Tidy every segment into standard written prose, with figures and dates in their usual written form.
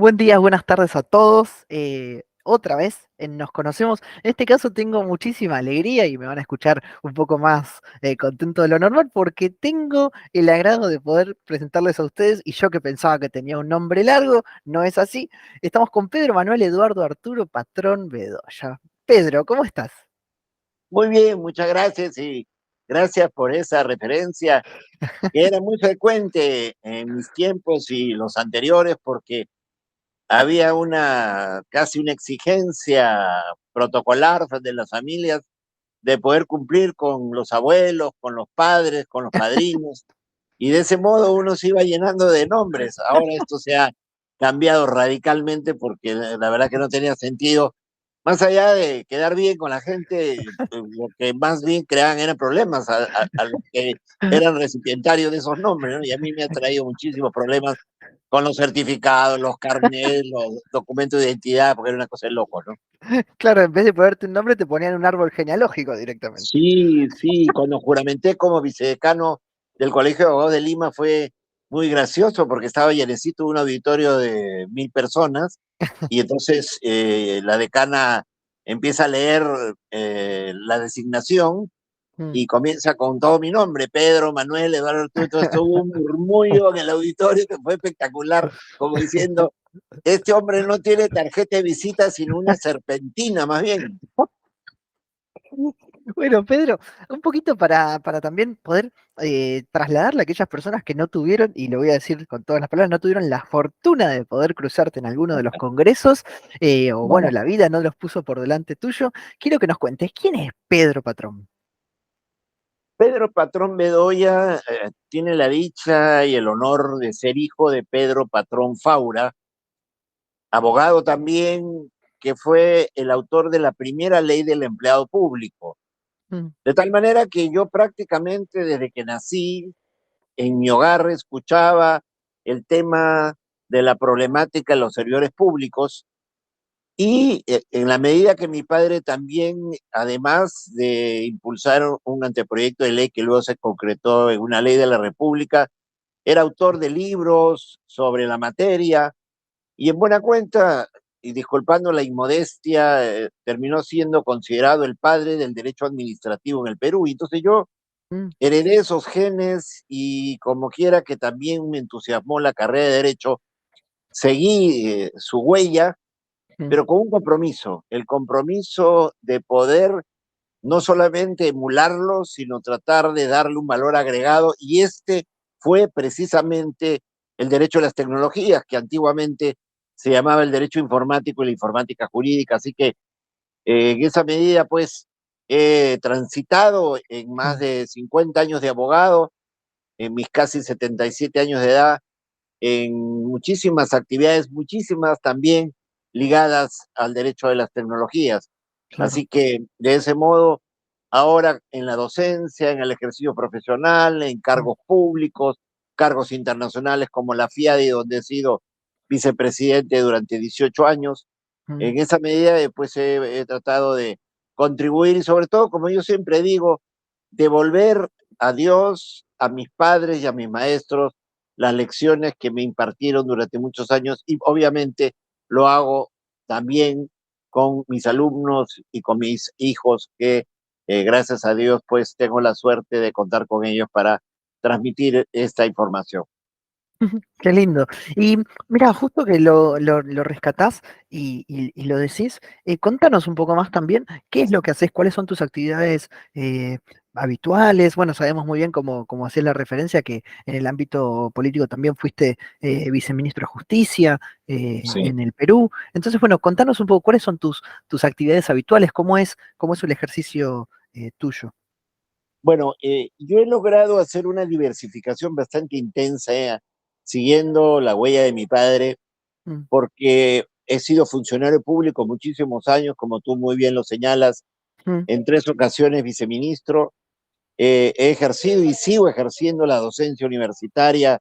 Buen día, buenas tardes a todos. Otra vez nos conocemos. En este caso tengo muchísima alegría y me van a escuchar un poco más contento de lo normal porque tengo el agrado de poder presentarles a ustedes y yo que pensaba que tenía un nombre largo, no es así. Estamos con Pedro Manuel Eduardo Arturo Patrón Bedoya. Pedro, ¿cómo estás? Muy bien, muchas gracias y gracias por esa referencia que era muy frecuente en mis tiempos y los anteriores porque había casi una exigencia protocolar de las familias de poder cumplir con los abuelos, con los padres, con los padrinos, y de ese modo uno se iba llenando de nombres. Ahora esto se ha cambiado radicalmente porque la verdad que no tenía sentido. Más allá de quedar bien con la gente, lo que más bien creaban eran problemas a los que eran recipientarios de esos nombres, ¿no? Y a mí me ha traído muchísimos problemas con los certificados, los carnets, los documentos de identidad, porque era una cosa de loco, ¿no? Claro, en vez de ponerte un nombre te ponían un árbol genealógico directamente. Sí, sí, cuando juramenté como vicedecano del Colegio de Abogados de Lima fue muy gracioso porque estaba llenecito un auditorio de 1000 personas y entonces la decana empieza a leer la designación Mm. y comienza con todo mi nombre, Pedro, Manuel, Eduardo Arturo, entonces hubo un murmullo en el auditorio que fue espectacular, como diciendo, este hombre no tiene tarjeta de visita sino una serpentina más bien. Bueno, Pedro, un poquito para también poder trasladarle a aquellas personas que no tuvieron, y lo voy a decir con todas las palabras, no tuvieron la fortuna de poder cruzarte en alguno de los congresos, o bueno, No. la vida no los puso por delante tuyo. Quiero que nos cuentes, ¿quién es Pedro Patrón? Pedro Patrón Bedoya tiene la dicha y el honor de ser hijo de Pedro Patrón Faura, abogado también, que fue el autor de la primera ley del empleado público. Mm, De tal manera que yo prácticamente desde que nací en mi hogar escuchaba el tema de la problemática de los servidores públicos y en la medida que mi padre también, además de impulsar un anteproyecto de ley que luego se concretó en una ley de la República, era autor de libros sobre la materia y en buena cuenta, y disculpando la inmodestia, terminó siendo considerado el padre del derecho administrativo en el Perú. Y entonces yo mm, heredé esos genes y como quiera que también me entusiasmó la carrera de derecho, seguí su huella, mm. pero con un compromiso, el compromiso de poder no solamente emularlo, sino tratar de darle un valor agregado, y este fue precisamente el derecho a las tecnologías, que antiguamente se llamaba el derecho informático y la informática jurídica, así que en esa medida, pues, he transitado en más Mm. de 50 años de abogado, en mis casi 77 años de edad, en muchísimas actividades, muchísimas también ligadas al derecho de las tecnologías. Claro. Así que de ese modo, ahora en la docencia, en el ejercicio profesional, en Mm, cargos públicos, cargos internacionales como la FIADI, donde he sido vicepresidente durante 18 años, mm. en esa medida pues he tratado de contribuir y sobre todo, como yo siempre digo, devolver a Dios, a mis padres y a mis maestros las lecciones que me impartieron durante muchos años y obviamente lo hago también con mis alumnos y con mis hijos que gracias a Dios pues tengo la suerte de contar con ellos para transmitir esta información. Qué lindo. Y mira, justo que lo rescatás y lo decís, contanos un poco más también, ¿qué es lo que haces? ¿Cuáles son tus actividades habituales? Bueno, sabemos muy bien, como hacías la referencia, que en el ámbito político también fuiste viceministro de Justicia Sí. en el Perú. Entonces, bueno, contanos un poco, ¿cuáles son tus actividades habituales? Cómo es el ejercicio tuyo? Bueno, yo he logrado hacer una diversificación bastante intensa, siguiendo la huella de mi padre, Mm, porque he sido funcionario público muchísimos años, como tú muy bien lo señalas, mm, en 3 ocasiones viceministro. He ejercido y sigo ejerciendo la docencia universitaria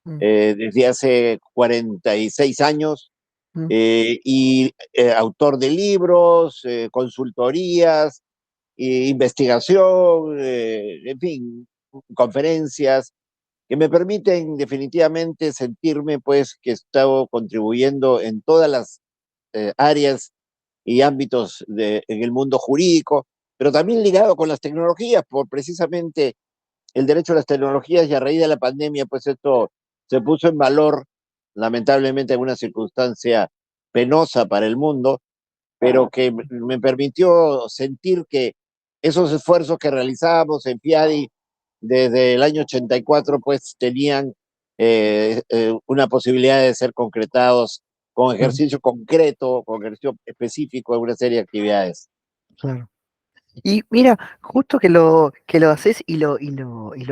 mm, desde hace 46 años mm, y autor de libros, consultorías, investigación, en fin, conferencias. que me permiten definitivamente sentirme pues que he estado contribuyendo en todas las áreas y ámbitos en el mundo jurídico, pero también ligado con las tecnologías, por precisamente el derecho a las tecnologías, y a raíz de la pandemia, pues esto se puso en valor, lamentablemente en una circunstancia penosa para el mundo, pero que me permitió sentir que esos esfuerzos que realizábamos en FIADI desde el año 84, pues tenían una posibilidad de ser concretados con Mm, ejercicio concreto, con ejercicio específico de una serie de actividades. claro. Y mira, justo que lo haces y lo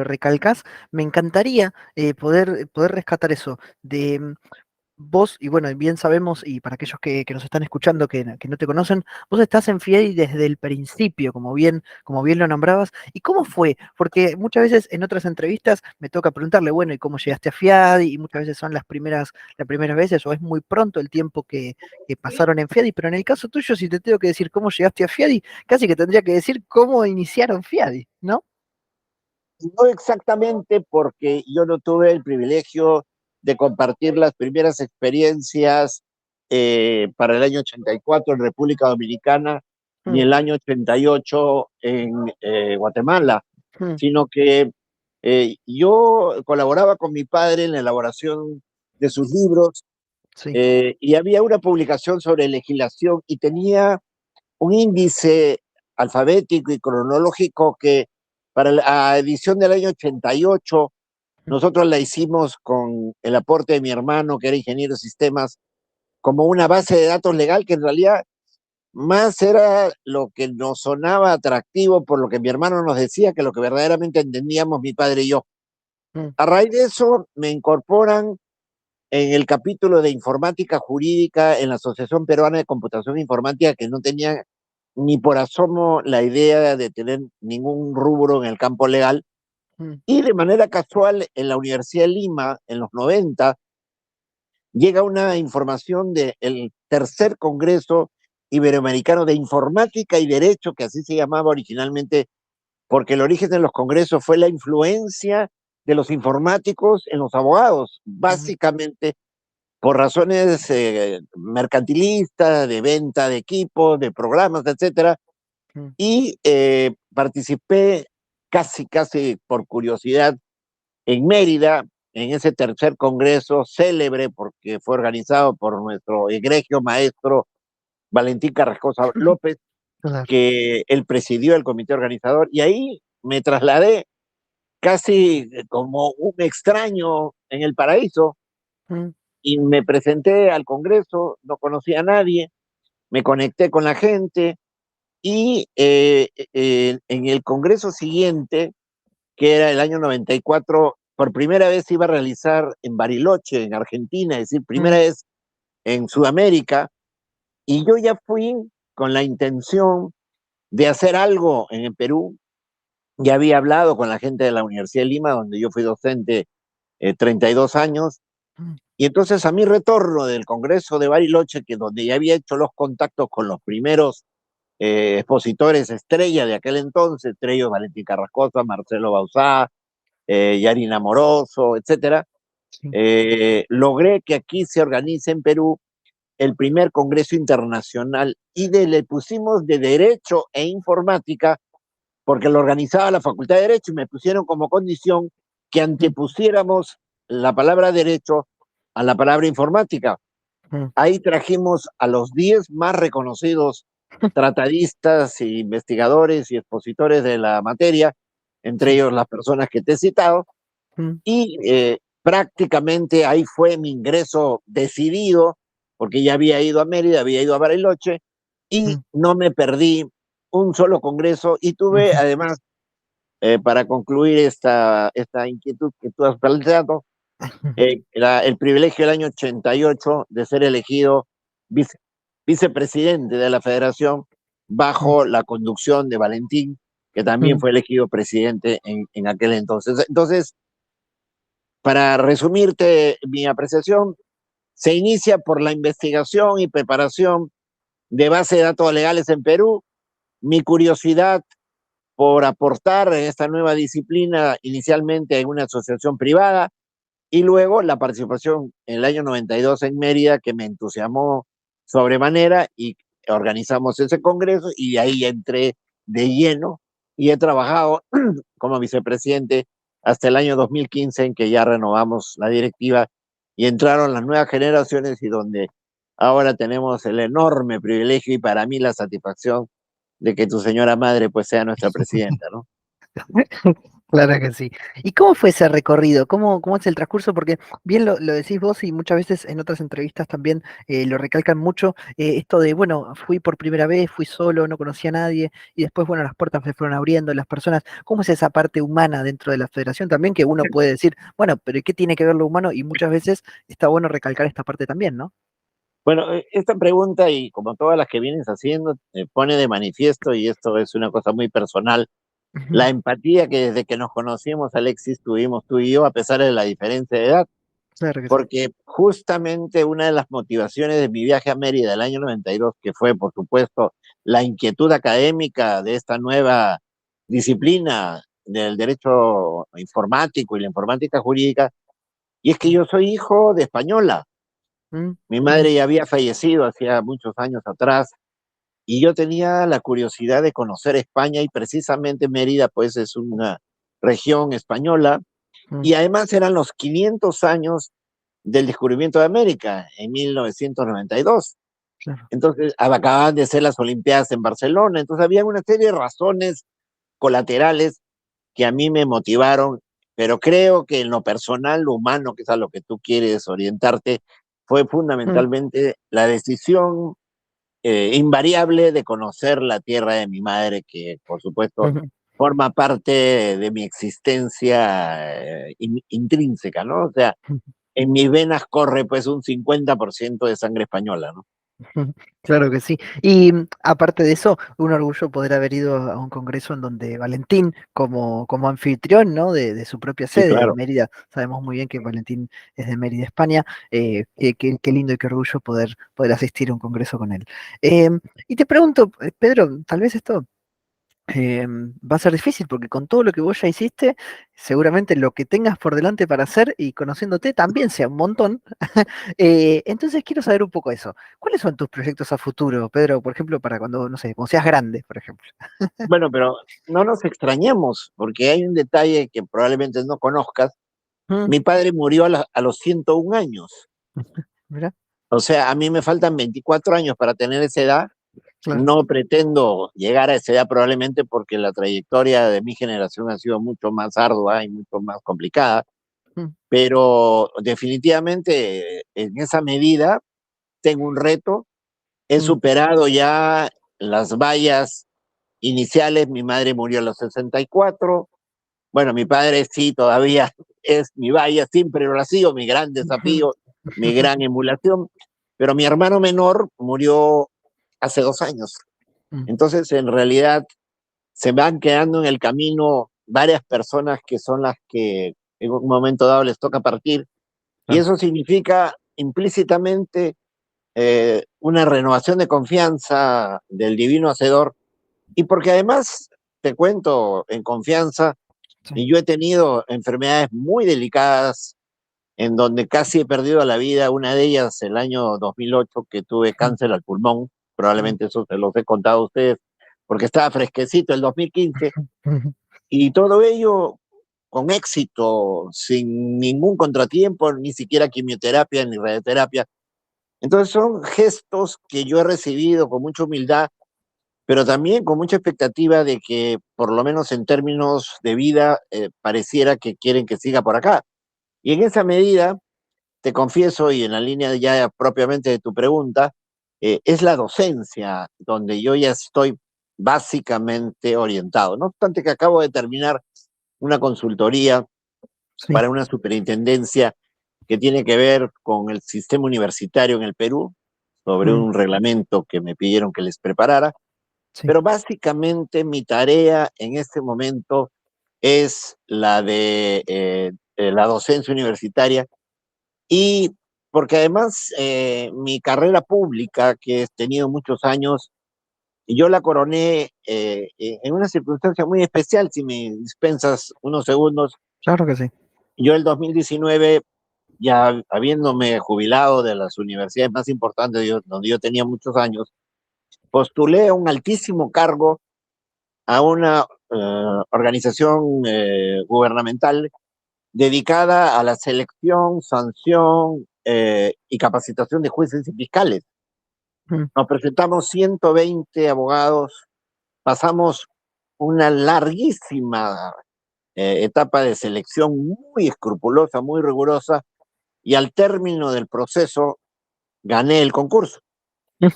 recalcas, me encantaría poder rescatar eso de vos, y bueno, bien sabemos, y para aquellos que nos están escuchando que no te conocen, vos estás en FIEDI desde el principio, como bien lo nombrabas. ¿Y cómo fue? Porque muchas veces en otras entrevistas me toca preguntarle, bueno, ¿y cómo llegaste a FIADI? Y muchas veces son las primeras veces, o es muy pronto el tiempo que pasaron en FIADI, pero en el caso tuyo, si te tengo que decir cómo llegaste a FIADI, casi que tendría que decir cómo iniciaron FIADI, ¿no? No exactamente, porque yo no tuve el privilegio de compartir las primeras experiencias para el año 84 en República Dominicana, ni Mm, el año 88 en Guatemala, mm, sino que yo colaboraba con mi padre en la elaboración de sus libros, sí. y había una publicación sobre legislación y tenía un índice alfabético y cronológico que para la edición del año 88 Mm, nosotros la hicimos con el aporte de mi hermano, que era ingeniero de sistemas, como una base de datos legal que en realidad más era lo que nos sonaba atractivo por lo que mi hermano nos decía que lo que verdaderamente entendíamos mi padre y yo. mm, A raíz de eso me incorporan en el capítulo de informática jurídica en la Asociación Peruana de Computación Informática, que no tenía ni por asomo la idea de tener ningún rubro en el campo legal. mm, Y de manera casual, en la Universidad de Lima, en los 90, llega una información del tercer Congreso Iberoamericano de Informática y Derecho, que así se llamaba originalmente, porque el origen de los congresos fue la influencia de los informáticos en los abogados, mm, básicamente por razones mercantilistas, de venta de equipos, de programas, etcétera. mm, Y participé casi por curiosidad en Mérida, en ese tercer congreso célebre, porque fue organizado por nuestro egregio maestro Valentín Carrascosa López, claro. que él presidió el comité organizador, y ahí me trasladé casi como un extraño en el paraíso, Mm, y me presenté al congreso, no conocía a nadie, me conecté con la gente, y en el congreso siguiente, que era el año 94, por primera vez se iba a realizar en Bariloche, en Argentina, es decir, primera mm, vez en Sudamérica, y yo ya fui con la intención de hacer algo en el Perú. Ya había hablado con la gente de la Universidad de Lima, donde yo fui docente 32 años, mm, y entonces a mi retorno del Congreso de Bariloche, que donde ya había hecho los contactos con los primeros expositores estrella de aquel entonces, entre ellos Valentín Carrascosa, Marcelo Bauzá, Yarina Moroso, etcétera, sí. logré que aquí se organice en Perú el primer Congreso Internacional, y le pusimos de Derecho e Informática, porque lo organizaba la Facultad de Derecho, y me pusieron como condición que Mm, antepusiéramos la palabra derecho a la palabra informática. mm, Ahí trajimos a los 10 más reconocidos tratadistas, e investigadores y expositores de la materia, entre sí. ellos las personas que te he citado, Mm, y prácticamente ahí fue mi ingreso decidido, porque ya había ido a Mérida, había ido a Bariloche, y mm, no me perdí un solo congreso, y tuve ujú, además, para concluir esta inquietud que tú has planteado, el privilegio del año 88 de ser elegido vice, vicepresidente de la federación mm, bajo la conducción de Valentín, que también mm, fue elegido presidente en aquel entonces. Entonces, para resumirte mi apreciación, se inicia por la investigación y preparación de base de datos legales en Perú, mi curiosidad por aportar en esta nueva disciplina, inicialmente en una asociación privada, y luego la participación en el año 92 en Mérida, que me entusiasmó sobremanera, y organizamos ese congreso, y de ahí entré de lleno y he trabajado como vicepresidente hasta el año 2015, en que ya renovamos la directiva y entraron las nuevas generaciones, y donde ahora tenemos el enorme privilegio y para mí la satisfacción de que tu señora madre pues sea nuestra presidenta, ¿no? Claro que sí. ¿Y cómo fue ese recorrido? ¿Cómo es el transcurso? Porque bien lo decís vos y muchas veces en otras entrevistas también lo recalcan mucho, esto de, bueno, fui por primera vez, fui solo, no conocía a nadie y después, bueno, las puertas se fueron abriendo, las personas. ¿Cómo es esa parte humana dentro de la federación también? Que uno puede decir, bueno, pero ¿y qué tiene que ver lo humano? Y muchas veces está bueno recalcar esta parte también, ¿no? Bueno, esta pregunta, y como todas las que vienes haciendo, pone de manifiesto, y esto es una cosa muy personal, Ujú. la empatía que desde que nos conocimos, Alexis, tuvimos tú y yo, a pesar de la diferencia de edad, Claro que sí. porque justamente una de las motivaciones de mi viaje a Mérida del año 92, que fue, por supuesto, la inquietud académica de esta nueva disciplina del derecho informático y la informática jurídica, y es que yo soy hijo de española. Mm, Mi ujú, madre ya había fallecido hacía muchos años atrás, y yo tenía la curiosidad de conocer España, y precisamente Mérida pues es una región española, mm, y además eran los 500 años del descubrimiento de América en 1992. claro. Entonces acababan de ser las Olimpiadas en Barcelona, entonces había una serie de razones colaterales que a mí me motivaron, pero creo que en lo personal, lo humano, que es a lo que tú quieres orientarte, fue Mm, fundamentalmente la decisión invariable de conocer la tierra de mi madre, que por supuesto ujú. forma parte de mi existencia intrínseca, ¿no? O sea, en mis venas corre pues un 50% de sangre española, ¿no? Ujú. Claro que sí. Y aparte de eso, un orgullo poder haber ido a un congreso en donde Valentín, como anfitrión, ¿no? De su propia Sí, sede en claro. Mérida, sabemos muy bien que Valentín es de Mérida, España. Qué lindo y qué orgullo poder asistir a un congreso con él. Y te pregunto, Pedro, tal vez esto va a ser difícil porque con todo lo que vos ya hiciste, seguramente lo que tengas por delante para hacer y conociéndote también sea un montón. Entonces quiero saber un poco eso. ¿Cuáles son tus proyectos a futuro, Pedro? Por ejemplo, para cuando, no sé, cuando seas grande, por ejemplo. Bueno, pero no nos extrañemos, porque hay un detalle que probablemente no conozcas. Mm, Mi padre murió a los 101 años. mira, O sea, a mí me faltan 24 años para tener esa edad. claro. No pretendo llegar a esa edad, probablemente porque la trayectoria de mi generación ha sido mucho más ardua y mucho más complicada, Mm, pero definitivamente en esa medida tengo un reto. He mm, superado ya las vallas iniciales. Mi madre murió a los 64. Bueno, mi padre sí todavía es mi valla, siempre lo ha sido, mi gran ujú, desafío, mi gran emulación, pero mi hermano menor murió hace 2 años. mm, Entonces, en realidad, se van quedando en el camino varias personas que son las que en un momento dado les toca partir, y claro. eso significa implícitamente una renovación de confianza del divino hacedor, y porque además, te cuento en confianza, Sí. y yo he tenido enfermedades muy delicadas en donde casi he perdido la vida, una de ellas el año 2008, que tuve Mm, cáncer al pulmón. mm, Probablemente eso se los he contado a ustedes, porque estaba fresquecito el 2015, ujú, y todo ello con éxito, sin ningún contratiempo, ni siquiera quimioterapia ni radioterapia. Entonces son gestos que yo he recibido con mucha humildad, pero también con mucha expectativa de que, por lo menos en términos de vida, pareciera que quieren que siga por acá. Y en esa medida, te confieso, y en la línea ya propiamente de tu pregunta, es la docencia donde yo ya estoy básicamente orientado. No obstante que acabo de terminar una consultoría sí. para una superintendencia que tiene que ver con el sistema universitario en el Perú, sobre Mm, un reglamento que me pidieron que les preparara, sí. pero básicamente mi tarea en este momento es la de la docencia universitaria, y porque además mi carrera pública, que he tenido muchos años, Y yo la coroné en una circunstancia muy especial, si me dispensas unos segundos. Claro que sí. Yo el 2019, ya habiéndome jubilado de las universidades más importantes donde yo tenía muchos años, postulé a un altísimo cargo a una organización gubernamental dedicada a la selección, sanción y capacitación de jueces y fiscales. Mm, Nos presentamos 120 abogados, pasamos una larguísima etapa de selección muy escrupulosa, muy rigurosa, y al término del proceso gané el concurso. mm,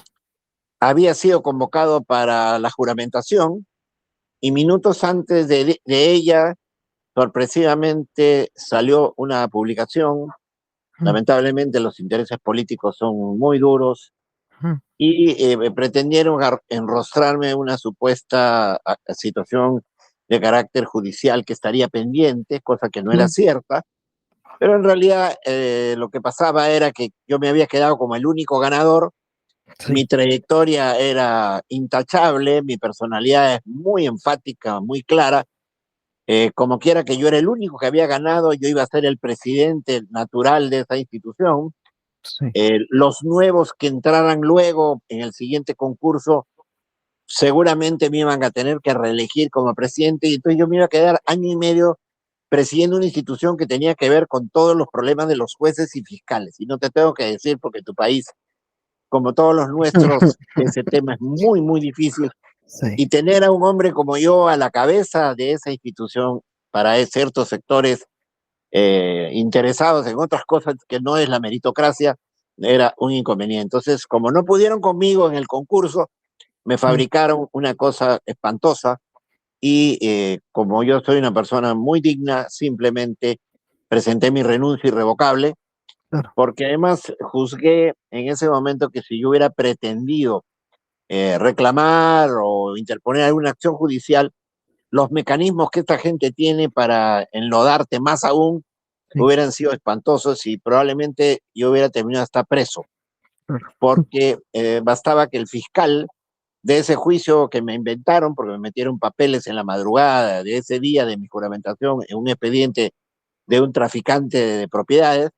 Había sido convocado para la juramentación y minutos antes de ella, sorpresivamente salió una publicación. mm, Lamentablemente los intereses políticos son muy duros mm, y pretendieron enrostrarme una supuesta situación de carácter judicial que estaría pendiente, cosa que no era mm. cierta, pero en realidad lo que pasaba era que yo me había quedado como el único ganador. Sí. Mi trayectoria era intachable, mi personalidad es muy enfática, muy clara. Como quiera que yo era el único que había ganado, yo iba a ser el presidente natural de esa institución. Sí. Los nuevos que entraran luego en el siguiente concurso seguramente me iban a tener que reelegir como presidente y entonces yo me iba a quedar año y medio presidiendo una institución que tenía que ver con todos los problemas de los jueces y fiscales. Y no te tengo que decir porque tu país, como todos los nuestros, ese tema es muy, muy difícil. Sí. Y tener a un hombre como yo a la cabeza de esa institución para ciertos sectores interesados en otras cosas que no es la meritocracia, era un inconveniente. Entonces, como no pudieron conmigo en el concurso, me Mm, fabricaron una cosa espantosa y como yo soy una persona muy digna, simplemente presenté mi renuncia irrevocable, claro. porque además juzgué en ese momento que si yo hubiera pretendido reclamar o interponer alguna acción judicial, los mecanismos que esta gente tiene para enlodarte más aún Sí. hubieran sido espantosos y probablemente yo hubiera terminado hasta preso, Claro. porque bastaba que el fiscal de ese juicio que me inventaron, porque me metieron papeles en la madrugada de ese día de mi juramentación en un expediente de un traficante de propiedades,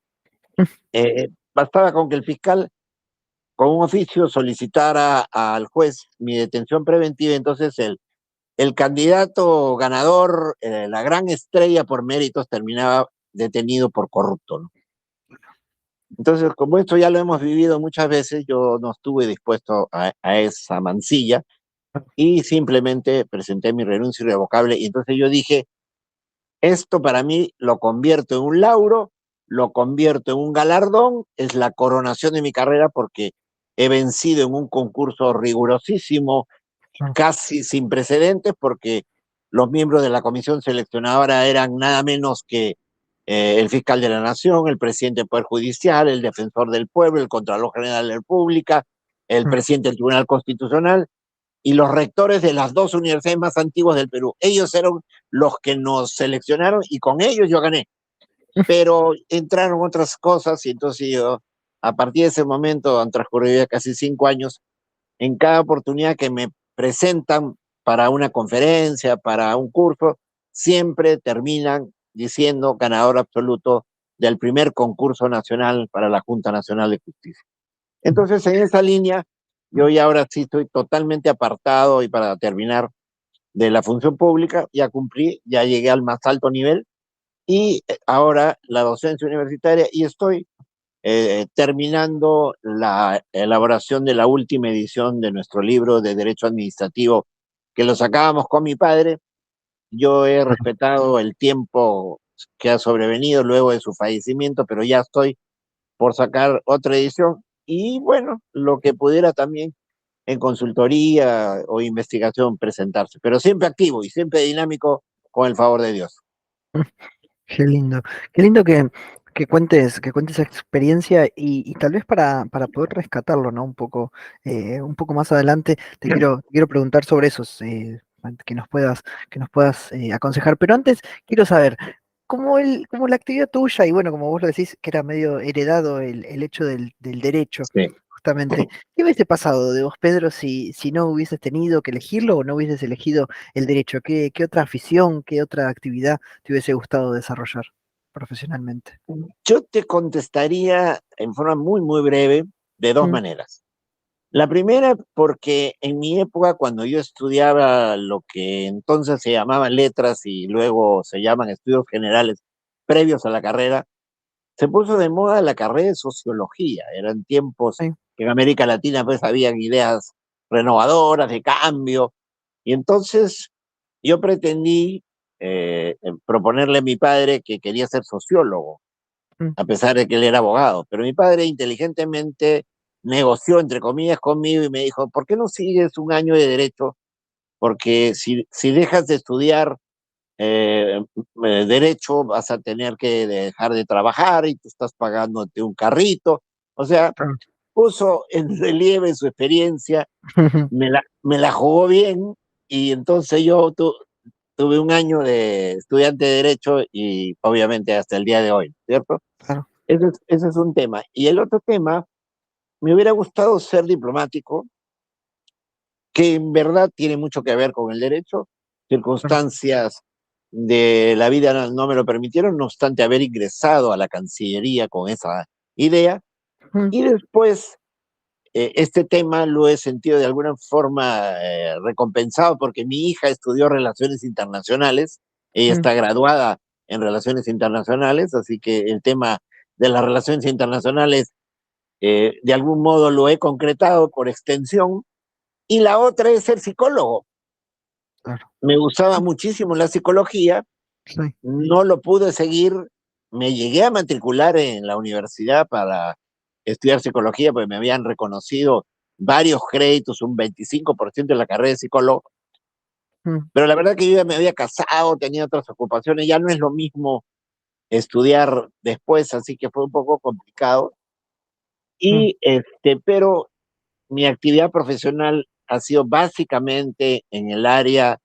bastaba con que el fiscal con un oficio solicitara al juez mi detención preventiva, entonces el candidato ganador, la gran estrella por méritos, terminaba detenido por corrupto, ¿no? Entonces, como esto ya lo hemos vivido muchas veces, yo no estuve dispuesto a esa mancilla y simplemente presenté mi renuncia irrevocable. Y entonces yo dije, esto para mí lo convierto en un lauro, lo convierto en un galardón, es la coronación de mi carrera porque he vencido en un concurso rigurosísimo, Claro. casi sin precedentes, porque los miembros de la comisión seleccionadora eran nada menos que el fiscal de la Nación, el presidente del Poder Judicial, el defensor del pueblo, el Contralor General de la República, el Mm, presidente del Tribunal Constitucional y los rectores de las dos universidades más antiguas del Perú. Ellos eran los que nos seleccionaron y con ellos yo gané. Pero entraron otras cosas y entonces yo, a partir de ese momento, han transcurrido ya casi 5 años, en cada oportunidad que me presentan para una conferencia, para un curso, siempre terminan diciendo ganador absoluto del primer concurso nacional para la Junta Nacional de Justicia. mm, Entonces, en esa línea, yo mm. ya ahora sí estoy totalmente apartado y para terminar de la función pública, ya cumplí, ya llegué al más alto nivel y ahora la docencia universitaria y estoy terminando la elaboración de la última edición de nuestro libro de Derecho Administrativo, que lo sacábamos con mi padre. Yo he Claro. respetado el tiempo que ha sobrevenido luego de su fallecimiento, pero ya estoy por sacar otra edición y bueno, lo que pudiera también en consultoría o investigación presentarse, pero siempre activo y siempre dinámico con el favor de Dios. Qué lindo. Qué lindo que cuentes esa experiencia y tal vez para poder rescatarlo, ¿no? Un poco más adelante te quiero preguntar sobre eso, que nos puedas aconsejar. Pero antes quiero saber. como la actividad tuya, y bueno, como vos lo decís, que era medio heredado el hecho del derecho, Sí. justamente. ¿Qué hubiese pasado de vos, Pedro, si no hubieses tenido que elegirlo o no hubieses elegido el derecho? ¿Qué otra afición, qué otra actividad te hubiese gustado desarrollar profesionalmente? Yo te contestaría en forma muy, muy breve de dos Mm, maneras. La primera, porque en mi época, cuando yo estudiaba lo que entonces se llamaban letras y luego se llaman estudios generales previos a la carrera, se puso de moda la carrera de sociología. Eran tiempos sí, que en América Latina pues habían ideas renovadoras, de cambio, y entonces yo pretendí proponerle a mi padre que quería ser sociólogo, mm, a pesar de que él era abogado. Pero mi padre inteligentemente negoció, entre comillas, conmigo y me dijo, ¿por qué no sigues un año de derecho? Porque si dejas de estudiar derecho, vas a tener que dejar de trabajar y tú estás pagándote un carrito. O sea, claro. puso en relieve su experiencia, me la jugó bien y entonces yo tuve un año de estudiante de derecho y obviamente hasta el día de hoy, ¿cierto? Claro, Ese es un tema. Y el otro tema, me hubiera gustado ser diplomático, que en verdad tiene mucho que ver con el derecho. claro. Circunstancias de la vida no me lo permitieron, no obstante haber ingresado a la Cancillería con esa idea. Mm, Y después, este tema lo he sentido de alguna forma recompensado porque mi hija estudió Relaciones Internacionales, ella mm, está graduada en Relaciones Internacionales, así que el tema de las relaciones internacionales de algún modo lo he concretado por extensión. Y la otra es ser psicólogo. claro. Me gustaba muchísimo la psicología, Sí. no lo pude seguir, me llegué a matricular en la universidad para estudiar psicología, porque me habían reconocido varios créditos, un 25% de la carrera de psicólogo, Mm, pero la verdad que yo ya me había casado, tenía otras ocupaciones, ya no es lo mismo estudiar después, así que fue un poco complicado. mm, Pero mi actividad profesional ha sido básicamente en el área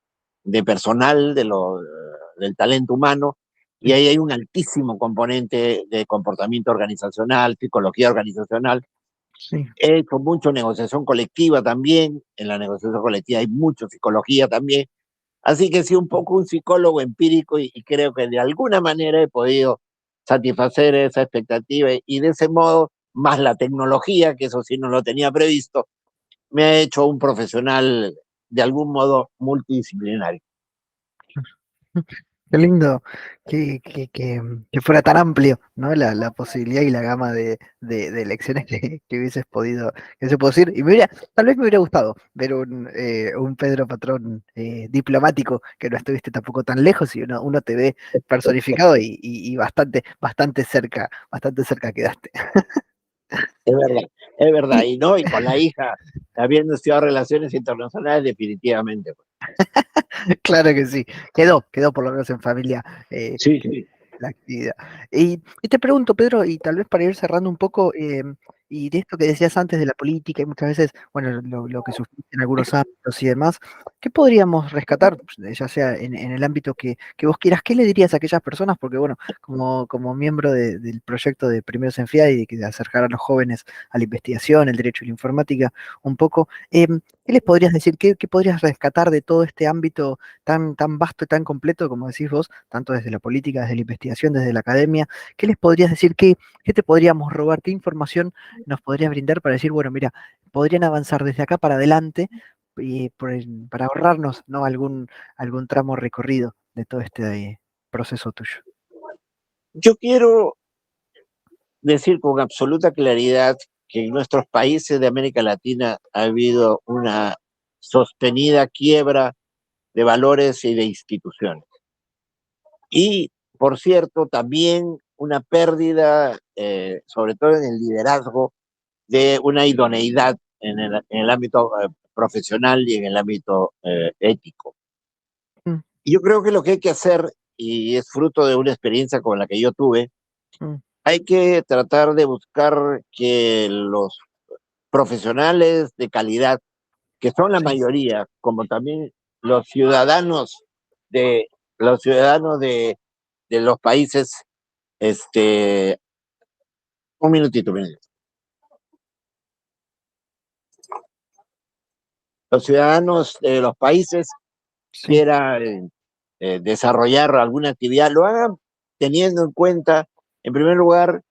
de personal, del talento humano, y sí, ahí hay un altísimo componente de comportamiento organizacional, psicología organizacional. sí. He hecho mucho negociación colectiva también, en la negociación colectiva hay mucho psicología también, así que he sido un poco un psicólogo empírico y creo que de alguna manera he podido satisfacer esa expectativa y de ese modo, más la tecnología, que eso sí no lo tenía previsto, me ha hecho un profesional de algún modo multidisciplinario. Qué lindo que fuera tan amplio, ¿no? La posibilidad y la gama de elecciones que hubieses podido, que se puede decir. Y tal vez me hubiera gustado ver un Pedro Patrón diplomático, que no estuviste tampoco tan lejos y uno te ve personificado y bastante cerca quedaste. Es verdad, y no, y con la hija, habiendo estudiado relaciones internacionales, definitivamente. Claro que sí, quedó por lo menos en familia. eh, Sí, sí. la actividad. Y te pregunto, Pedro, y tal vez para ir cerrando un poco, y de esto que decías antes de la política, y muchas veces, bueno, lo que sufriste en algunos ámbitos y demás, ¿qué podríamos rescatar, pues, ya sea en el ámbito que vos quieras? ¿Qué le dirías a aquellas personas? Porque, bueno, como miembro del proyecto de Primeros en FIA y de acercar a los jóvenes a la investigación, el derecho y la informática, un poco, ¿qué les podrías decir? ¿Qué podrías rescatar de todo este ámbito tan vasto y tan completo, como decís vos, tanto desde la política, desde la investigación, desde la academia? ¿Qué les podrías decir? ¿Qué te podríamos robar? ¿Qué información nos podrías brindar para decir, bueno, mira, podrían avanzar desde acá para adelante para ahorrarnos, ¿no? algún tramo recorrido de todo este proceso tuyo? Yo quiero decir con absoluta claridad que en nuestros países de América Latina ha habido una sostenida quiebra de valores y de instituciones. Y, por cierto, también una pérdida, sobre todo en el liderazgo, de una idoneidad en el ámbito profesional y en el ámbito ético. Mm, Y yo creo que lo que hay que hacer, y es fruto de una experiencia con la que yo tuve, mm, hay que tratar de buscar que los profesionales de calidad, que son la sí, mayoría, como también los ciudadanos de los ciudadanos de los países, un minutito, miren. Los ciudadanos de los países Sí, quieran desarrollar alguna actividad, lo hagan teniendo en cuenta, en primer lugar,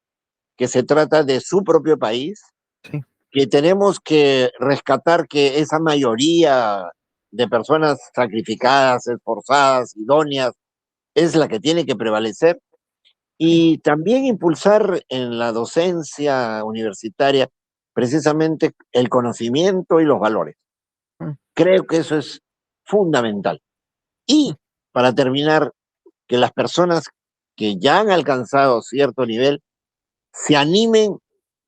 que se trata de su propio país, sí, que tenemos que rescatar que esa mayoría de personas sacrificadas, esforzadas, idóneas, es la que tiene que prevalecer, sí, y también impulsar en la docencia universitaria precisamente el conocimiento y los valores. mm, Creo que eso es fundamental. mm, Y para terminar, que las personas que ya han alcanzado cierto nivel se animen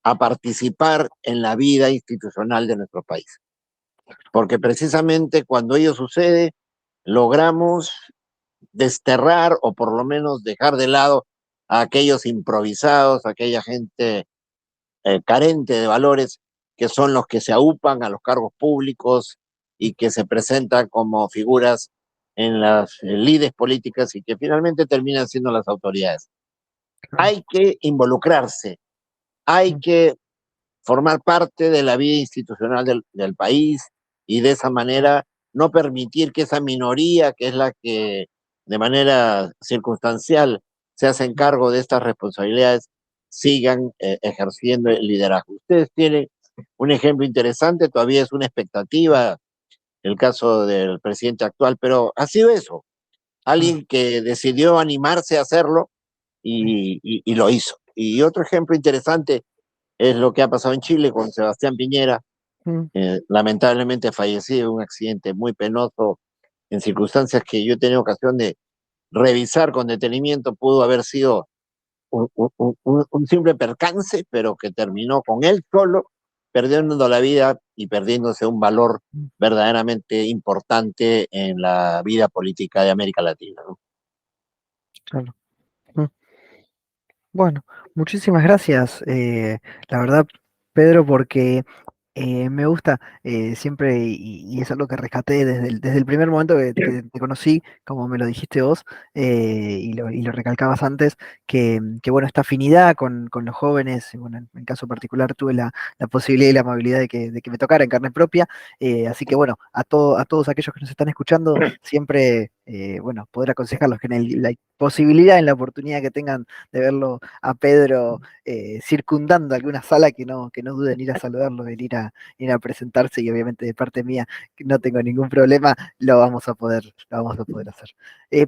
a participar en la vida institucional de nuestro país. Porque precisamente cuando ello sucede, logramos desterrar o por lo menos dejar de lado a aquellos improvisados, a aquella gente carente de valores, que son los que se aupan a los cargos públicos y que se presentan como figuras en las lides políticas y que finalmente terminan siendo las autoridades. claro, Hay que involucrarse, hay mm, que formar parte de la vida institucional del país y de esa manera no permitir que esa minoría, que es la que de manera circunstancial se hace mm, cargo de estas responsabilidades, sigan ejerciendo el liderazgo. Ustedes tienen un ejemplo interesante, todavía es una expectativa el caso del presidente actual, pero ha sido eso, claro, alguien que decidió animarse a hacerlo sí, y lo hizo. Y otro ejemplo interesante es lo que ha pasado en Chile con Sebastián Piñera, mm, lamentablemente fallecido en un accidente muy penoso, en circunstancias que yo he tenido ocasión de revisar con detenimiento, pudo haber sido un simple percance, pero que terminó con él solo perdiendo la vida y perdiéndose un valor mm, verdaderamente importante en la vida política de América Latina, ¿no? claro. Mm. Bueno, muchísimas gracias, la verdad, Pedro, porque me gusta siempre, y es algo que rescaté desde el primer momento que te conocí, como me lo dijiste vos, y lo recalcabas antes, que, bueno, esta afinidad con los jóvenes, y bueno, en mi caso particular tuve la posibilidad y la amabilidad de que me tocara en carne propia, así que bueno, a todos aquellos que nos están escuchando, siempre, bueno, poder aconsejarlos que en la posibilidad, en la oportunidad que tengan de verlo a Pedro circundando alguna sala, que no duden en ir a saludarlo, en ir a presentarse, y obviamente de parte mía que no tengo ningún problema, lo vamos a poder hacer.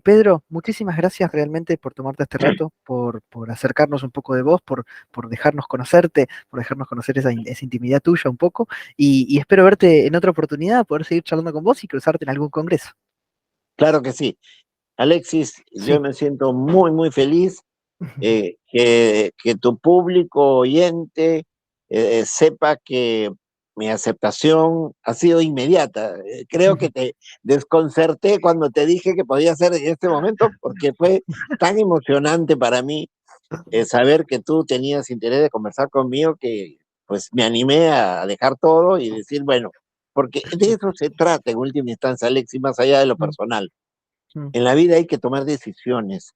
Pedro, muchísimas gracias realmente por tomarte este rato, por acercarnos un poco de vos, por dejarnos conocerte, por dejarnos conocer esa intimidad tuya un poco, y espero verte en otra oportunidad, poder seguir charlando con vos y cruzarte en algún congreso. Claro que sí. Alexis, yo Sí. me siento muy, muy feliz que tu público oyente sepa que mi aceptación ha sido inmediata. Creo que te desconcerté cuando te dije que podía ser en este momento porque fue tan emocionante para mí saber que tú tenías interés de conversar conmigo que pues me animé a dejar todo y decir, bueno, porque de eso se trata en última instancia, Alexis, más allá de lo personal. En la vida hay que tomar decisiones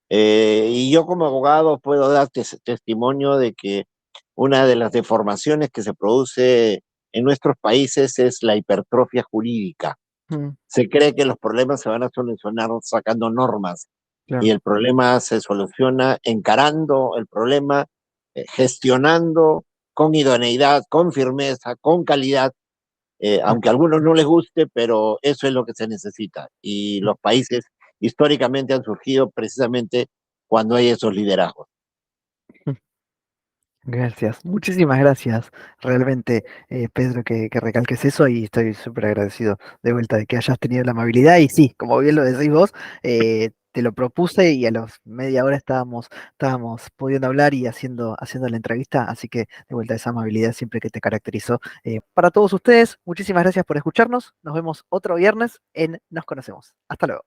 y yo como abogado puedo dar testimonio de que una de las deformaciones que se produce en nuestros países es la hipertrofia jurídica. Se cree que los problemas se van a solucionar sacando normas y Claro. el problema se soluciona encarando el problema, gestionando con idoneidad, con firmeza, con calidad, aunque a algunos no les guste, pero eso es lo que se necesita. Y los países históricamente han surgido precisamente cuando hay esos liderazgos. Gracias, muchísimas gracias realmente, Pedro, que recalques eso, y estoy súper agradecido de vuelta de que hayas tenido la amabilidad. Y sí, como bien lo decís vos, te lo propuse y a los media hora estábamos pudiendo hablar y haciendo la entrevista, así que de vuelta esa amabilidad siempre que te caracterizó. Para todos ustedes, muchísimas gracias por escucharnos, nos vemos otro viernes en Nos Conocemos. Hasta luego.